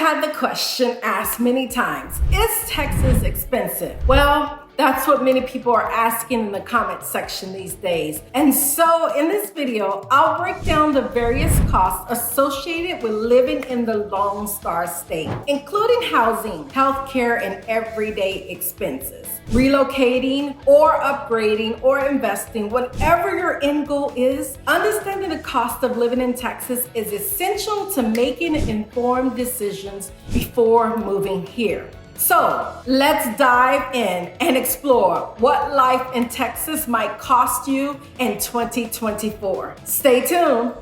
had the question asked many times, is Texas expensive? Well, that's what many people are asking in the comment section these days. And so in this video, I'll break down the various costs associated with living in the Lone Star State, including housing, healthcare, and everyday expenses. Relocating or upgrading or investing, whatever your end goal is, understanding the cost of living in Texas is essential to making informed decisions before moving here. So let's dive in and explore what life in Texas might cost you in 2024. Stay tuned.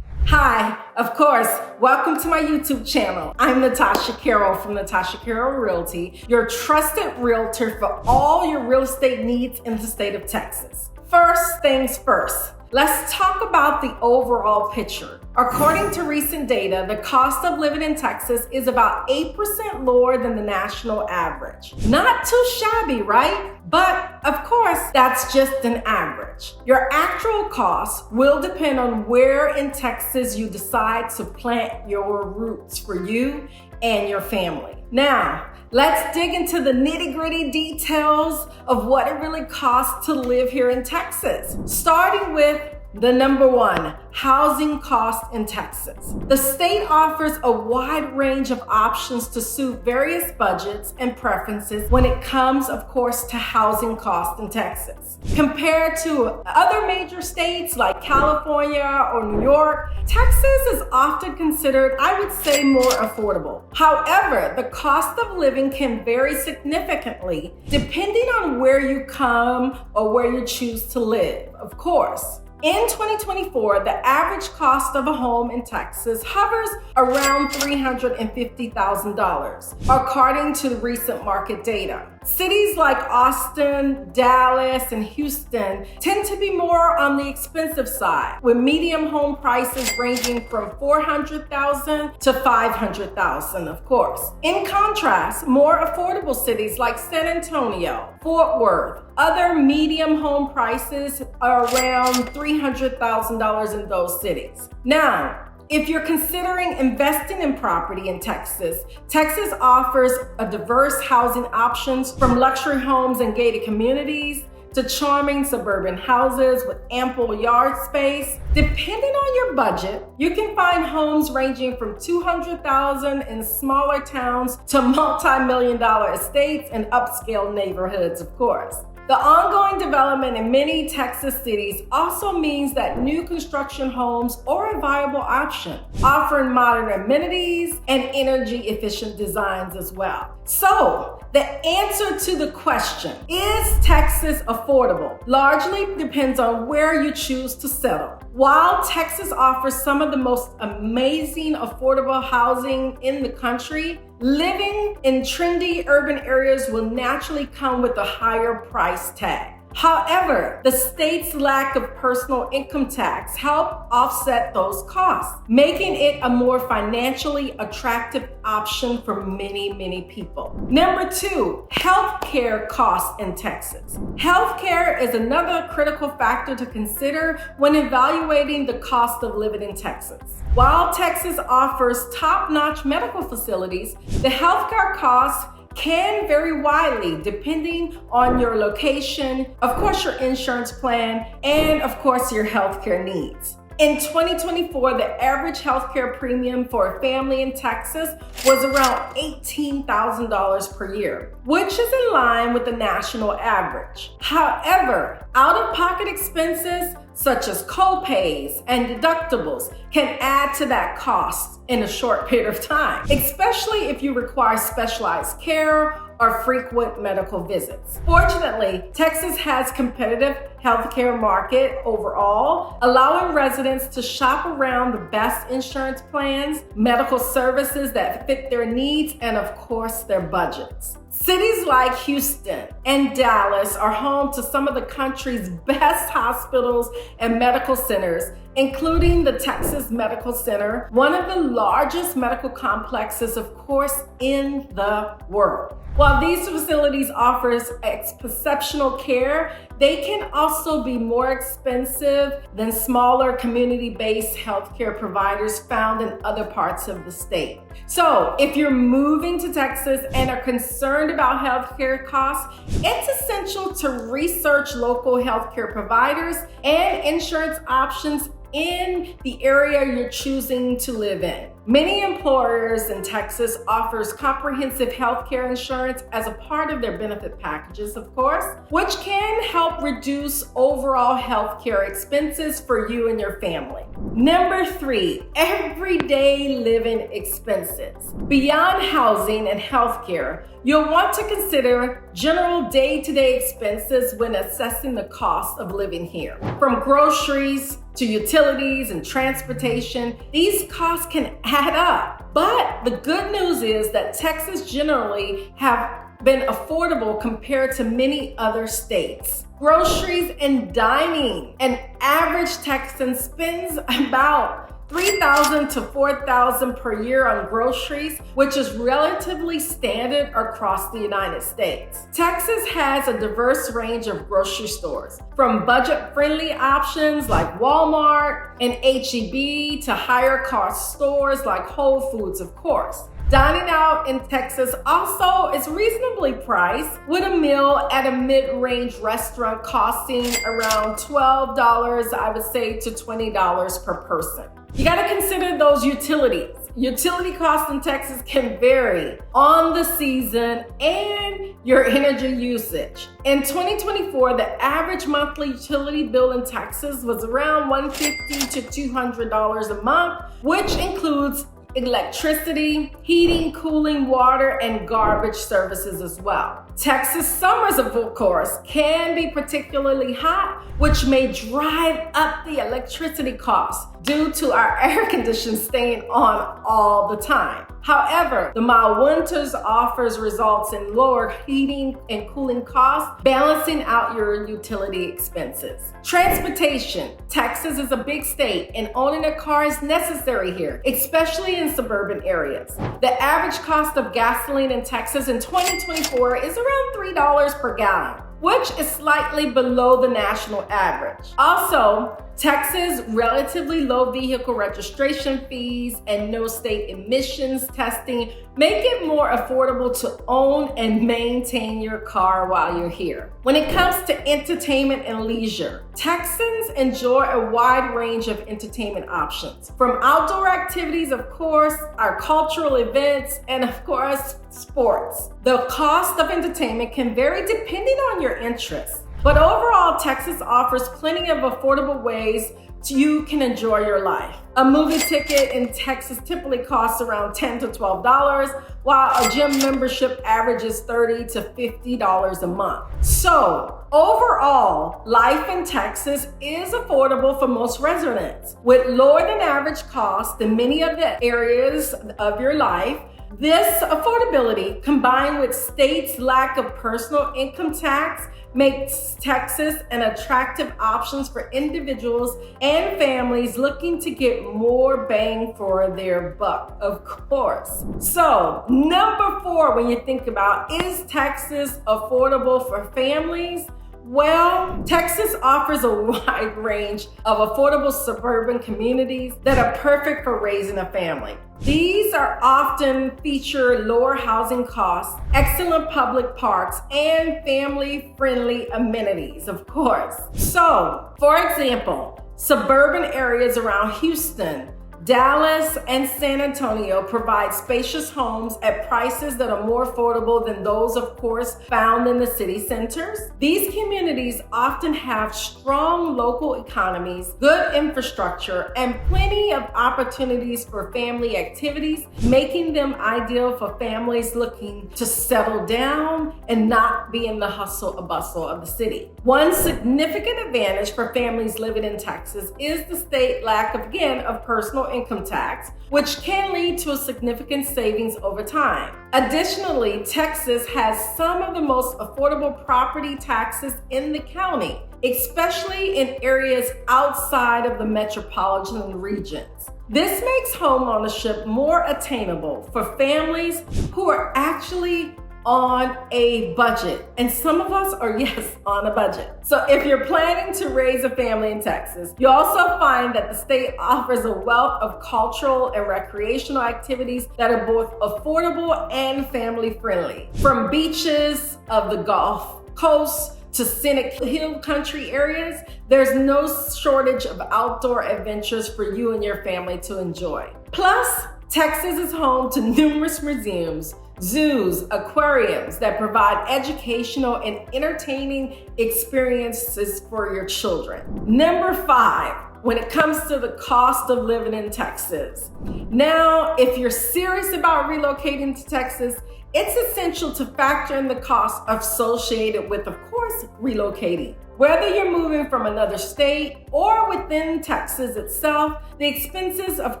Hi, of course, welcome to my YouTube channel. I'm Natasha Carroll from Natasha Carroll Realty, your trusted realtor for all your real estate needs in the state of Texas. First things first. Let's talk about the overall picture. According to recent data, the cost of living in Texas is about 8% lower than the national average. Not too shabby, right? But of course, that's just an average. Your actual cost will depend on where in Texas you decide to plant your roots for you and your family. Now, let's dig into the nitty-gritty details of what it really costs to live here in Texas. Starting with the number one, housing costs in Texas. The state offers a wide range of options to suit various budgets and preferences when it comes, of course, to housing costs in Texas. Compared to other major states like California or New York, Texas is often considered, I would say, more affordable. However, the cost of living can vary significantly depending on where you come or where you choose to live, of course. In 2024, the average cost of a home in Texas hovers around $350,000, according to recent market data. Cities like Austin, Dallas, and Houston tend to be more on the expensive side, with median home prices ranging from $400,000 to $500,000, of course. In contrast, more affordable cities like San Antonio, Fort Worth, other medium home prices are around $300,000 in those cities. Now, if you're considering investing in property in Texas, Texas offers a diverse housing options from luxury homes and gated communities to charming suburban houses with ample yard space. Depending on your budget, you can find homes ranging from $200,000 in smaller towns to multi-million-dollar estates and upscale neighborhoods, of course. The ongoing development in many Texas cities also means that new construction homes are a viable option, offering modern amenities and energy-efficient designs as well. So, the answer to the question, is Texas affordable? Largely depends on where you choose to settle. While Texas offers some of the most amazing affordable housing in the country, living in trendy urban areas will naturally come with a higher price tag. However, the state's lack of personal income tax help offset those costs, making it a more financially attractive option for many, many people. Number two, healthcare costs in Texas. Healthcare is another critical factor to consider when evaluating the cost of living in Texas. While Texas offers top-notch medical facilities, the healthcare costs can vary widely depending on your location, of course your insurance plan, and of course your healthcare needs. In 2024, the average healthcare premium for a family in Texas was around $18,000 per year, which is in line with the national average. However, out-of-pocket expenses such as co-pays and deductibles can add to that cost in a short period of time, especially if you require specialized care or frequent medical visits. Fortunately, Texas has competitive healthcare market overall, allowing residents to shop around the best insurance plans, medical services that fit their needs, and of course, their budgets. Cities like Houston and Dallas are home to some of the country's best hospitals and medical centers, including the Texas Medical Center, one of the largest medical complexes, of course, in the world. While these facilities offer exceptional care, they can also be more expensive than smaller community-based healthcare providers found in other parts of the state. So if you're moving to Texas and are concerned about healthcare costs, it's essential to research local healthcare providers and insurance options in the area you're choosing to live in. Many employers in Texas offers comprehensive healthcare insurance as a part of their benefit packages, of course, which can help reduce overall healthcare expenses for you and your family. Number 3, everyday living expenses. Beyond housing and healthcare, you'll want to consider general day-to-day expenses when assessing the cost of living here. From groceries to utilities and transportation, these costs can add up. But the good news is that Texas generally have been affordable compared to many other states. Groceries and dining. An average Texan spends about $3,000 to $4,000 per year on groceries, which is relatively standard across the United States. Texas has a diverse range of grocery stores, from budget-friendly options like Walmart and H-E-B to higher-cost stores like Whole Foods, of course. Dining out in Texas also is reasonably priced, with a meal at a mid-range restaurant costing around $12, I would say, to $20 per person. You gotta consider those utilities. Utility costs in Texas can vary on the season and your energy usage. In 2024, the average monthly utility bill in Texas was around $150 to $200 a month, which includes electricity, heating, cooling, water, and garbage services as well. Texas summers, of course, can be particularly hot, which may drive up the electricity costs due to our air conditioning staying on all the time. However, the mild winters offers results in lower heating and cooling costs, balancing out your utility expenses. Transportation. Texas is a big state and owning a car is necessary here, especially in suburban areas. The average cost of gasoline in Texas in 2024 is around $3 per gallon, which is slightly below the national average. Also, Texas' relatively low vehicle registration fees and no state emissions testing make it more affordable to own and maintain your car while you're here. When it comes to entertainment and leisure, Texans enjoy a wide range of entertainment options, from outdoor activities, of course, our cultural events, and of course, sports. The cost of entertainment can vary depending on your interests. But overall, Texas offers plenty of affordable ways you can enjoy your life. A movie ticket in Texas typically costs around $10 to $12, while a gym membership averages $30 to $50 a month. So, overall, life in Texas is affordable for most residents. With lower than average costs in many of the areas of your life, this affordability, combined with state's lack of personal income tax, makes Texas an attractive option for individuals and families looking to get more bang for their buck, of course. So, number 4, when you think about, is Texas affordable for families? Well, Texas offers a wide range of affordable suburban communities that are perfect for raising a family. These are often feature lower housing costs, excellent public parks, and family-friendly amenities, of course. So, for example, suburban areas around Houston, Dallas, and San Antonio provide spacious homes at prices that are more affordable than those, of course, found in the city centers. These communities often have strong local economies, good infrastructure, and plenty of opportunities for family activities, making them ideal for families looking to settle down and not be in the hustle and bustle of the city. One significant advantage for families living in Texas is the state lack of personal income tax, which can lead to a significant savings over time. Additionally, Texas has some of the most affordable property taxes in the county, especially in areas outside of the metropolitan regions. This makes homeownership more attainable for families who are actually on a budget. And some of us are, yes, on a budget. So if you're planning to raise a family in Texas, you also find that the state offers a wealth of cultural and recreational activities that are both affordable and family friendly. From beaches of the Gulf Coast to scenic hill country areas, there's no shortage of outdoor adventures for you and your family to enjoy. Plus, Texas is home to numerous museums, zoos, aquariums that provide educational and entertaining experiences for your children. Number 5, when it comes to the cost of living in Texas. Now, if you're serious about relocating to Texas, it's essential to factor in the costs associated with, of course, relocating. Whether you're moving from another state or within Texas itself, the expenses, of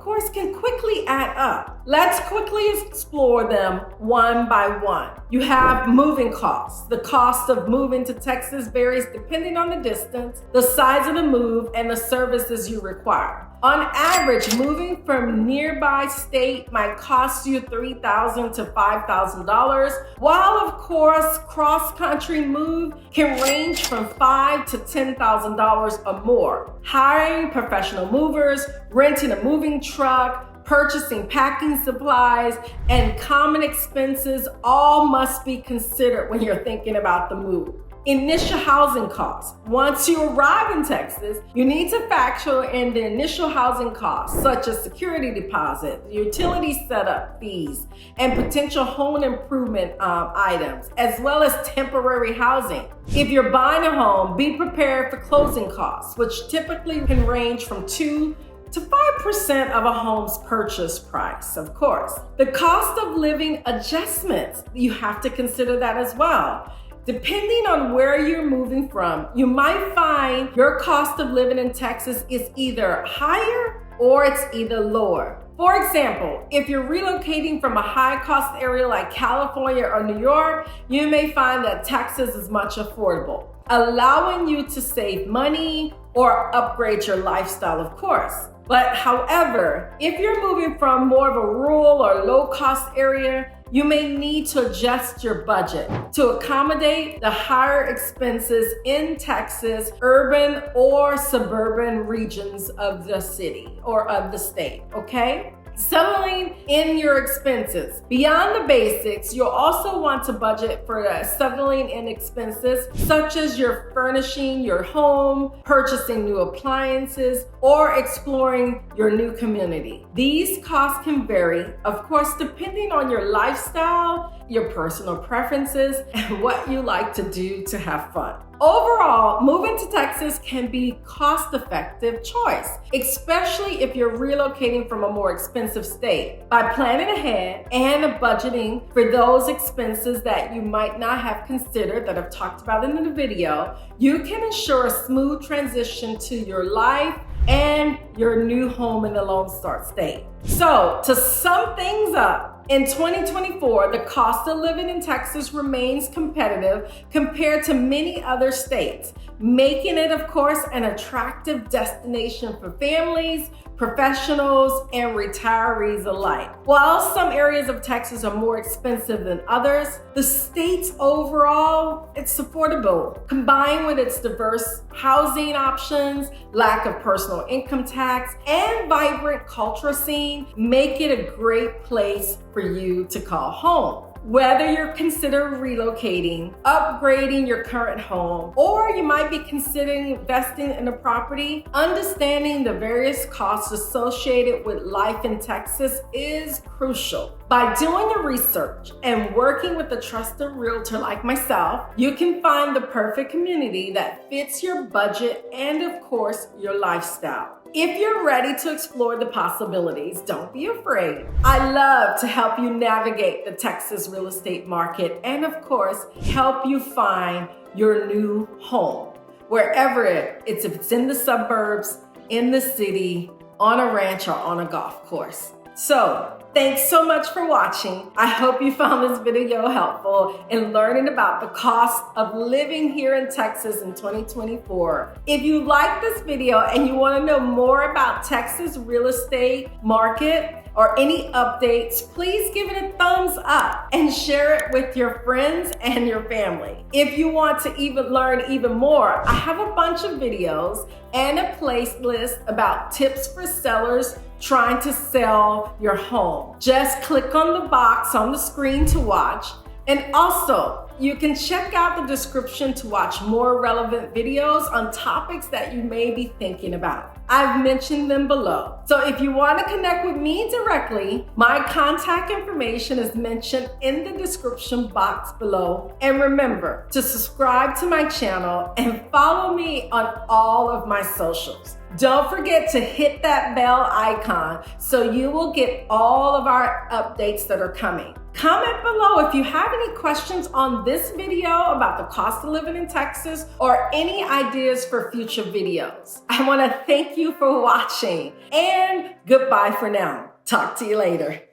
course, can quickly add up. Let's quickly explore them one by one. You have moving costs. The cost of moving to Texas varies depending on the distance, the size of the move, and the services you require. On average, moving from nearby state might cost you $3,000 to $5,000, while of course, cross-country move can range from $5,000 to $10,000 or more. Hiring professional movers, renting a moving truck, purchasing packing supplies, and common expenses all must be considered when you're thinking about the move. Initial housing costs. Once you arrive in Texas, you need to factor in the initial housing costs, such as security deposit, utility setup fees, and potential home improvement items, as well as temporary housing. If you're buying a home, be prepared for closing costs, which typically can range from 2 to 5% of a home's purchase price, of course. The cost of living adjustments, you have to consider that as well. Depending on where you're moving from, you might find your cost of living in Texas is either higher or it's either lower. For example, if you're relocating from a high-cost area like California or New York, you may find that Texas is much affordable, allowing you to save money or upgrade your lifestyle, of course. But however, if you're moving from more of a rural or low-cost area, you may need to adjust your budget to accommodate the higher expenses in Texas, urban or suburban regions of the city or of the state, okay? Settling in your expenses. Beyond the basics, you'll also want to budget for settling in expenses such as your furnishing your home, purchasing new appliances, or exploring your new community. These costs can vary, of course, depending on your lifestyle, your personal preferences, and what you like to do to have fun. Overall, moving to Texas can be a cost-effective choice, especially if you're relocating from a more expensive state. By planning ahead and budgeting for those expenses that you might not have considered that I've talked about in the video, you can ensure a smooth transition to your life and your new home in the Lone Star State. So, to sum things up, in 2024, the cost of living in Texas remains competitive compared to many other states, making it, of course, an attractive destination for families, professionals, and retirees alike. While some areas of Texas are more expensive than others, the state's overall, it's affordable. Combined with its diverse housing options, lack of personal income tax, and vibrant cultural scene, make it a great place for you to call home. Whether you're considering relocating, upgrading your current home, or you might be considering investing in a property, understanding the various costs associated with life in Texas is crucial. By doing your research and working with a trusted realtor like myself, you can find the perfect community that fits your budget and, of course, your lifestyle. If you're ready to explore the possibilities, don't be afraid. I love to help you navigate the Texas real estate market and, of course, help you find your new home, wherever if it's in the suburbs, in the city, on a ranch, or on a golf course. So, thanks so much for watching. I hope you found this video helpful in learning about the cost of living here in Texas in 2024. If you like this video and you want to know more about Texas real estate market, or any updates, please give it a thumbs up and share it with your friends and your family. If you want to learn even more, I have a bunch of videos and a playlist about tips for sellers trying to sell your home. Just click on the box on the screen to watch. And also, you can check out the description to watch more relevant videos on topics that you may be thinking about. I've mentioned them below. So if you want to connect with me directly, my contact information is mentioned in the description box below. And remember to subscribe to my channel and follow me on all of my socials. Don't forget to hit that bell icon so you will get all of our updates that are coming. Comment below if you have any questions on this video about the cost of living in Texas or any ideas for future videos. I want to thank you for watching and goodbye for now. Talk to you later.